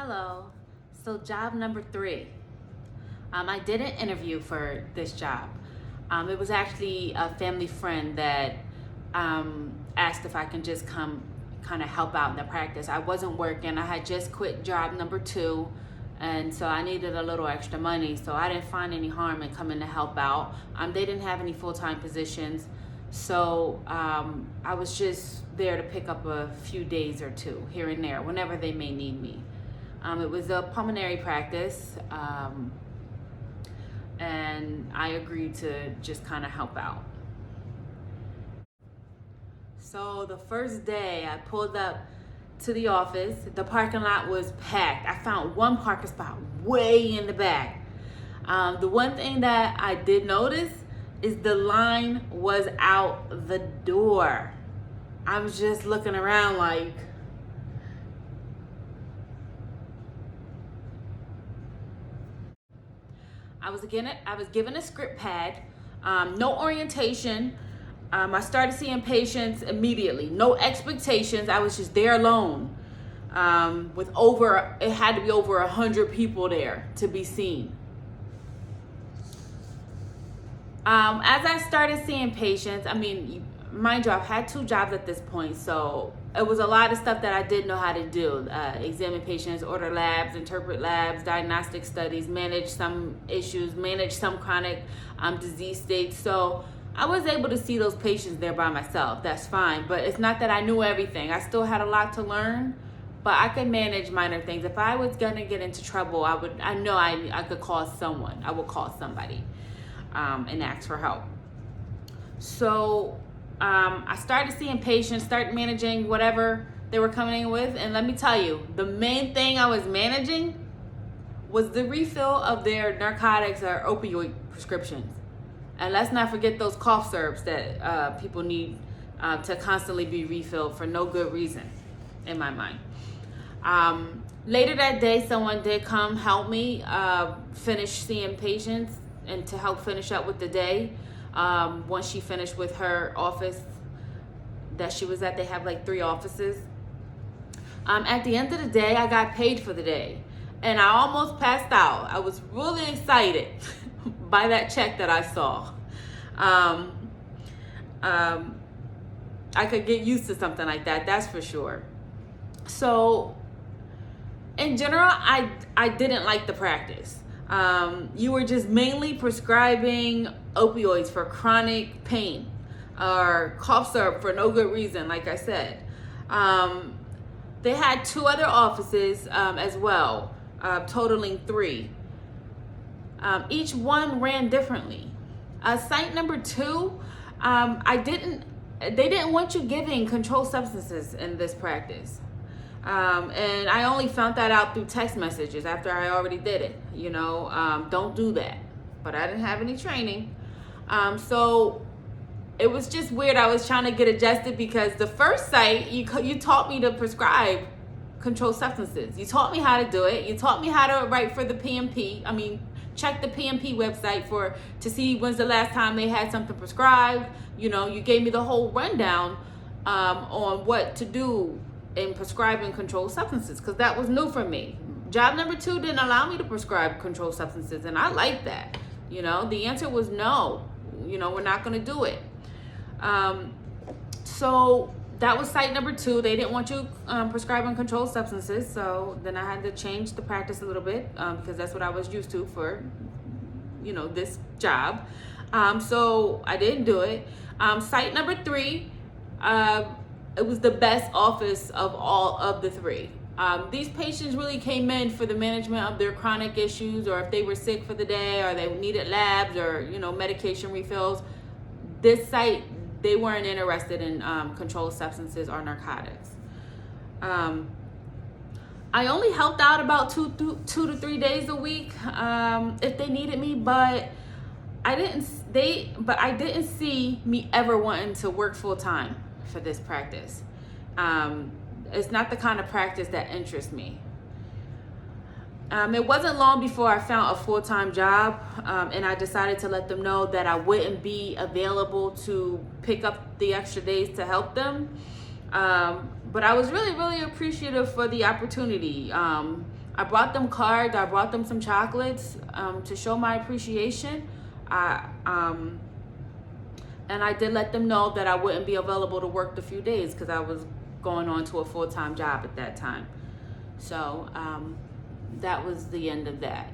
Hello. So job number 3. I did an interview for this job. It was actually a family friend that asked if I can just come kind of help out in the practice. I wasn't working. I had just quit job number 2, and so I needed a little extra money. So I didn't find any harm in coming to help out. They didn't have any full-time positions, so I was just there to pick up a few days or two here and there whenever they may need me. It was a pulmonary practice, and I agreed to just kind of help out. So the first day I pulled up to the office, the parking lot was packed. I found one parking spot way in the back. The one thing that I did notice is the line was out the door. I was just looking around like, I was given a script pad, no orientation. I started seeing patients immediately, no expectations. I was just there alone, it had to be over 100 people there to be seen. As I started seeing patients, mind you, I've had 2 jobs at this point, so it was a lot of stuff that I didn't know how to do. Examine patients, order labs, interpret labs, diagnostic studies, manage some issues, manage some chronic disease states. So I was able to see those patients there by myself. That's fine, but it's not that I knew everything. I still had a lot to learn, but I could manage minor things. If I was gonna get into trouble, I could call someone. I would call somebody and ask for help. So I started seeing patients, started managing whatever they were coming in with. And let me tell you, the main thing I was managing was the refill of their narcotics or opioid prescriptions. And let's not forget those cough syrups that people need to constantly be refilled for no good reason, in my mind. Later that day, someone did come help me finish seeing patients and to help finish up with the day. Once she finished with her office that she was at, they have like 3 offices. At the end of the day, I got paid for the day, and I almost passed out. I was really excited by that check that I saw. I could get used to something like that, that's for sure. So in general, I didn't like the practice. You were just mainly prescribing opioids for chronic pain or cough syrup for no good reason, like I said. They had 2 other offices as well, totaling 3. Each one ran differently. Site number 2, they didn't want you giving controlled substances in this practice. And I only found that out through text messages after I already did it. Don't do that. But I didn't have any training. So it was just weird. I was trying to get adjusted because the first site, you taught me to prescribe controlled substances. You taught me how to do it. You taught me how to write for the PMP. Check the PMP website to see when's the last time they had something prescribed. You gave me the whole rundown on what to do in prescribing controlled substances, because that was new for me. Job number 2 didn't allow me to prescribe controlled substances, and I like that. The answer was no. We're not going to do it. So that was site number 2. They didn't want you prescribing controlled substances, so then I had to change the practice a little bit because that's what I was used to for, this job. So I didn't do it. Site number 3, it was the best office of all of the 3. These patients really came in for the management of their chronic issues, or if they were sick for the day, or they needed labs, or medication refills. This site, they weren't interested in controlled substances or narcotics. I only helped out about 2 to 3 days a week if they needed me, but I didn't see me ever wanting to work full time for this practice. It's not the kind of practice that interests me. It wasn't long before I found a full-time job, and I decided to let them know that I wouldn't be available to pick up the extra days to help them. But I was really, really appreciative for the opportunity. I brought them cards. I brought them some chocolates to show my appreciation. And I did let them know that I wouldn't be available to work the few days because I was going on to a full-time job at that time. So that was the end of that.